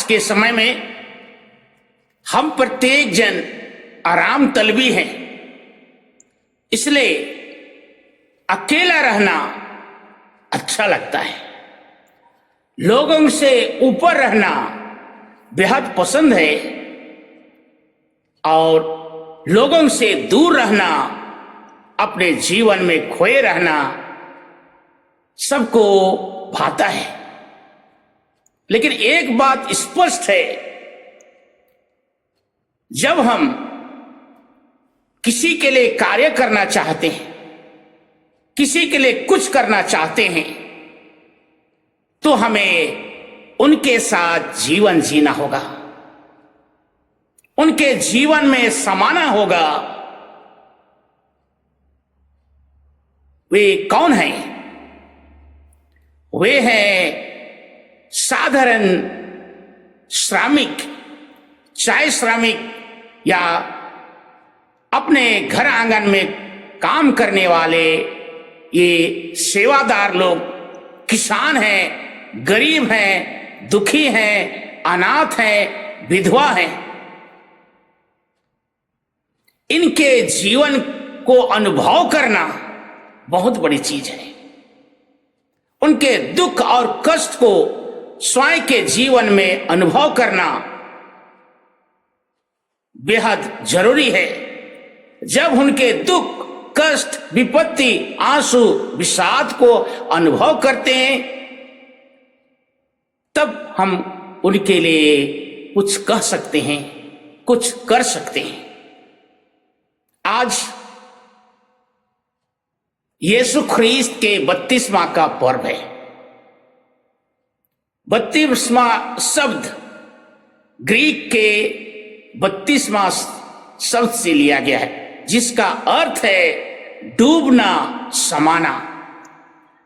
के समय में हम प्रत्येक जन आराम तलबी हैं, इसलिए अकेला रहना अच्छा लगता है। लोगों से ऊपर रहना बेहद पसंद है और लोगों से दूर रहना, अपने जीवन में खोए रहना सबको भाता है। लेकिन एक बात स्पष्ट है, जब हम किसी के लिए कार्य करना चाहते हैं, किसी के लिए कुछ करना चाहते हैं, तो हमें उनके साथ जीवन जीना होगा, उनके जीवन में समाना होगा। वे कौन हैं? वे हैं साधारण श्रमिक, चाय श्रमिक या अपने घर आंगन में काम करने वाले ये सेवादार लोग, किसान हैं, गरीब हैं, दुखी हैं, अनाथ हैं, विधवा हैं। इनके जीवन को अनुभव करना बहुत बड़ी चीज है। उनके दुख और कष्ट को स्वयं के जीवन में अनुभव करना बेहद जरूरी है। जब उनके दुख, कष्ट, विपत्ति, आंसू, विषाद को अनुभव करते हैं, तब हम उनके लिए कुछ कह सकते हैं, कुछ कर सकते हैं। आज यीशु ख्रीस्त के बपतिस्मा का पर्व है। बपतिस्मा शब्द ग्रीक के बपतिस्मा शब्द से लिया गया है, जिसका अर्थ है डूबना, समाना।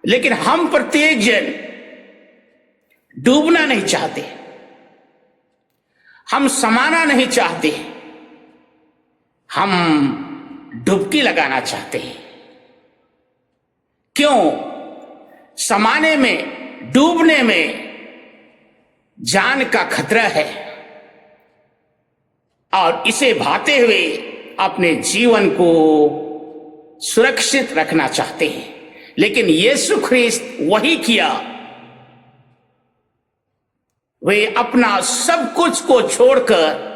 लेकिन हम प्रत्येक जन डूबना नहीं चाहते, हम समाना नहीं चाहते, हम डुबकी लगाना चाहते हैं। क्यों? समाने में, डूबने में जान का खतरा है और इसे भाते हुए अपने जीवन को सुरक्षित रखना चाहते हैं। लेकिन यीशु ख्रीस्त वही किया। वे अपना सब कुछ को छोड़कर,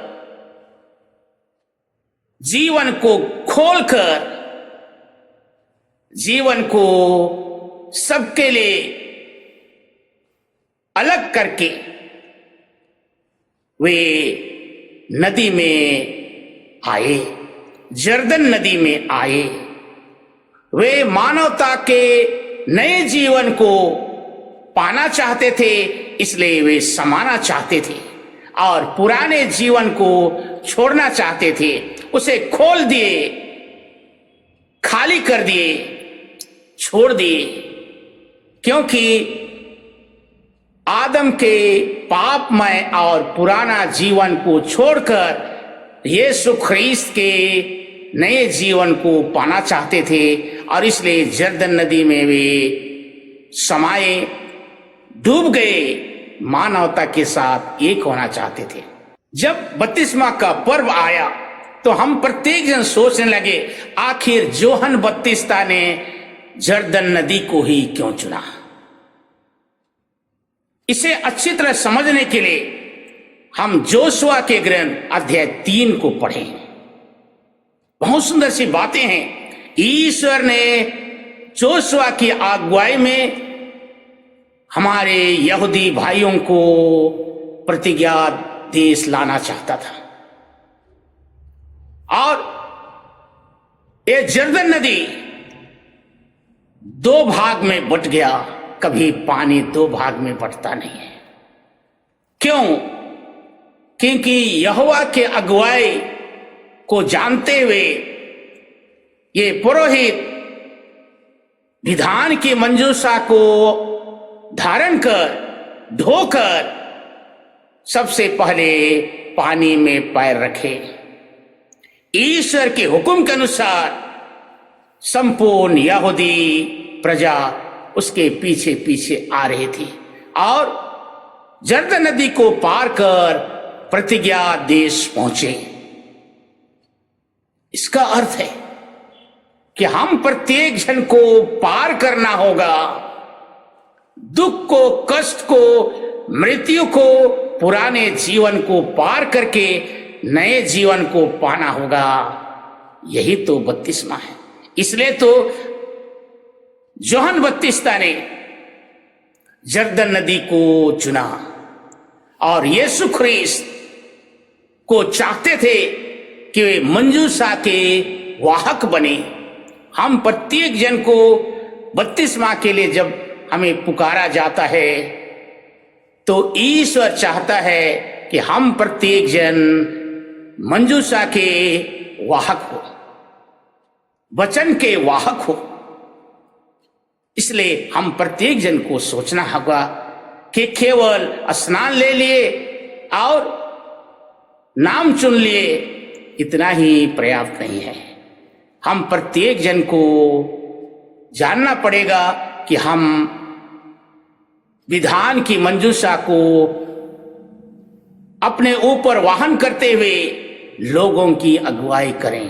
जीवन को खोलकर, जीवन को सबके लिए अलग करके वे नदी में आए, जर्दन नदी में आए। वे मानवता के नए जीवन को पाना चाहते थे, इसलिए वे समाना चाहते थे और पुराने जीवन को छोड़ना चाहते थे। उसे खोल दिए, खाली कर दिए, छोड़ दिए, क्योंकि आदम के पापमय और पुराना जीवन को छोड़कर यीशु ख्रीस्त के नए जीवन को पाना चाहते थे और इसलिए जर्दन नदी में वे समाये, डूब गए, मानवता के साथ एक होना चाहते थे। जब बपतिस्मा का पर्व आया तो हम प्रत्येक जन सोचने लगे, आखिर यूहन्ना बपतिस्ता ने जर्दन नदी को ही क्यों चुना? इसे अच्छी तरह समझने के लिए हम जोशुआ के ग्रंथ अध्याय 3 को पढ़ें। बहुत सुंदर सी बातें हैं। ईश्वर ने जोशुआ की अगुवाई में हमारे यहूदी भाइयों को प्रतिज्ञा देश लाना चाहता था और ये जर्दन नदी 2 भाग में बट गया। कभी पानी 2 भाग में बटता नहीं है। क्यों? क्योंकि यहोवा के अगुवाई को जानते हुए ये पुरोहित विधान की मंजूषा को धारण कर, धोकर सबसे पहले पानी में पैर रखे। ईश्वर के हुक्म के अनुसार संपूर्ण यहूदी प्रजा उसके पीछे पीछे आ रही थी और जर्दन नदी को पार कर प्रतिज्ञा देश पहुंचे। इसका अर्थ है कि हम प्रत्येक जन को पार करना होगा, दुख को, कष्ट को, मृत्यु को, पुराने जीवन को पार करके नए जीवन को पाना होगा। यही तो बपतिस्मा है। इसलिए तो यूहन्ना बपतिस्ता ने जर्दन नदी को चुना और यीशु ख्रीस्त को चाहते थे कि वे मंजूषा के वाहक बने। हम प्रत्येक जन को बपतिस्मा के लिए जब हमें पुकारा जाता है तो ईश्वर चाहता है कि हम प्रत्येक जन मंजूषा के वाहक हो, वचन के वाहक हो। इसलिए हम प्रत्येक जन को सोचना होगा कि केवल स्नान ले लिए और नाम चुन लिए इतना ही पर्याप्त नहीं है। हम प्रत्येक जन को जानना पड़ेगा कि हम विधान की मंजूषा को अपने ऊपर वाहन करते हुए लोगों की अगुवाई करें।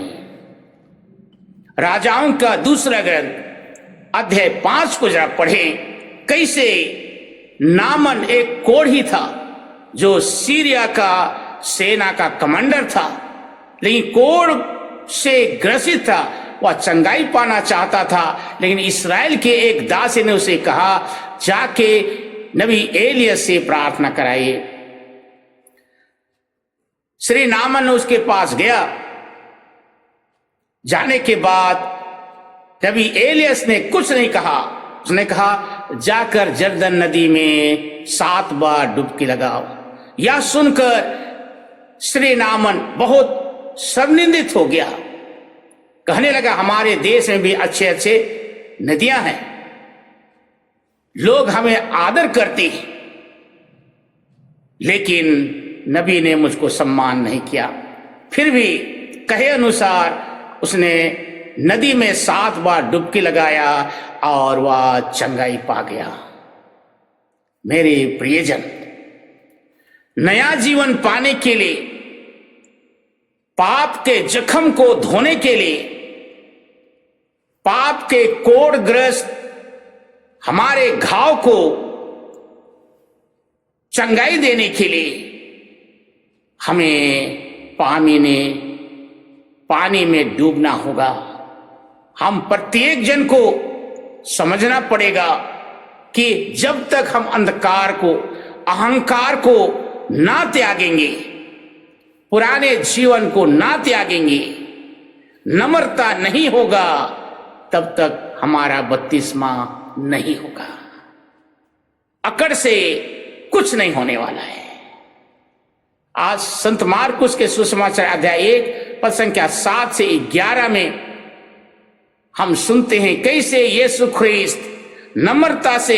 राजाओं का दूसरा ग्रंथ अध्याय 5 को जरा पढ़ें। कैसे नामन एक कोढ़ी था जो सीरिया का सेना का कमांडर था, लेकिन कोढ़ से ग्रसित था। वह चंगाई पाना चाहता था, लेकिन इस्राएल के एक दासी ने उसे कहा जाके नबी एलिय्याह से प्रार्थना कराइए। श्री नामन उसके पास गया। जाने के बाद नबी एलिय्याह ने कुछ नहीं कहा। उसने कहा जाकर जर्दन नदी में 7 बार डुबकी लगाओ। यह सुनकर श्री नामन बहुत शर्मिंदित हो गया। कहने लगा हमारे देश में भी अच्छे अच्छे नदियां हैं, लोग हमें आदर करते हैं, लेकिन नबी ने मुझको सम्मान नहीं किया। फिर भी कहे अनुसार उसने नदी में 7 बार डुबकी लगाया और वह चंगाई पा गया। मेरे प्रियजन, नया जीवन पाने के लिए, पाप के जख्म को धोने के लिए, पाप के कोढ़ग्रस्त हमारे घाव को चंगाई देने के लिए हमें पानी में डूबना होगा। हम प्रत्येक जन को समझना पड़ेगा कि जब तक हम अंधकार को, अहंकार को ना त्यागेंगे, पुराने जीवन को ना त्यागेंगे, नम्रता नहीं होगा, तब तक हमारा बपतिस्मा नहीं होगा। अकड़ से कुछ नहीं होने वाला है। आज संत मार्कुस के सुसमाचार अध्याय 1 पद संख्या 7 से 11 में हम सुनते हैं कैसे यीशु ख्रीस्त नम्रता से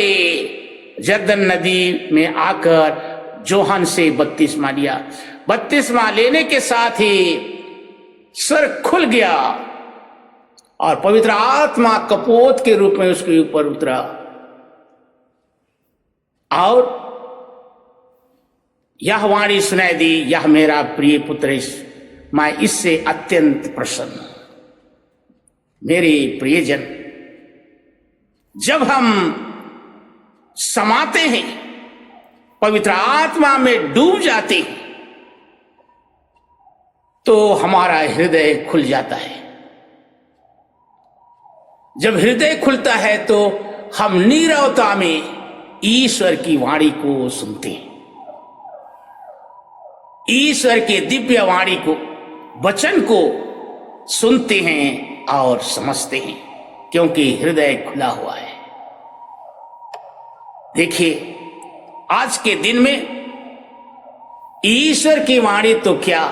जर्दन नदी में आकर यूहन्ना से बपतिस्मा लिया। बपतिस्मा लेने के साथ ही सर खुल गया और पवित्र आत्मा कपोत के रूप में उसके ऊपर उतरा और यह वाणी सुनाई दी, यह मेरा प्रिय पुत्र, मैं इससे अत्यंत प्रसन्न हूं। मेरे प्रियजन, जब हम समाते हैं, पवित्र आत्मा में डूब जाते हैं, तो हमारा हृदय खुल जाता है। जब हृदय खुलता है तो हम नीरवता में ईश्वर की वाणी को सुनते हैं, ईश्वर के दिव्य वाणी को, वचन को सुनते हैं और समझते हैं, क्योंकि हृदय खुला हुआ है। देखिए, आज के दिन में ईश्वर की वाणी तो क्या,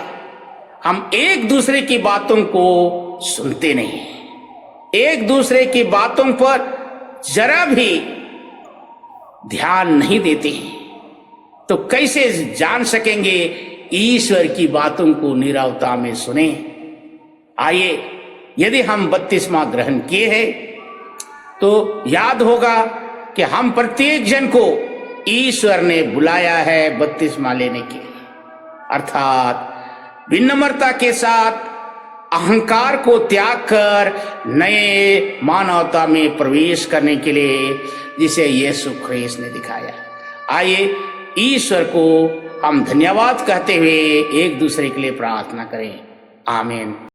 हम एक दूसरे की बातों को सुनते नहीं, एक दूसरे की बातों पर जरा भी ध्यान नहीं देते हैं, तो कैसे जान सकेंगे ईश्वर की बातों को नीरवता में सुने। आइए, यदि हम बपतिस्मा ग्रहण किए हैं तो याद होगा कि हम प्रत्येक जन को ईश्वर ने बुलाया है बपतिस्मा लेने के लिए, अर्थात विनम्रता के साथ अहंकार को त्याग कर नए मानवता में प्रवेश करने के लिए, जिसे यीशु ख्रीस्त ने दिखाया। आइए ईश्वर को हम धन्यवाद कहते हुए एक दूसरे के लिए प्रार्थना करें। आमीन।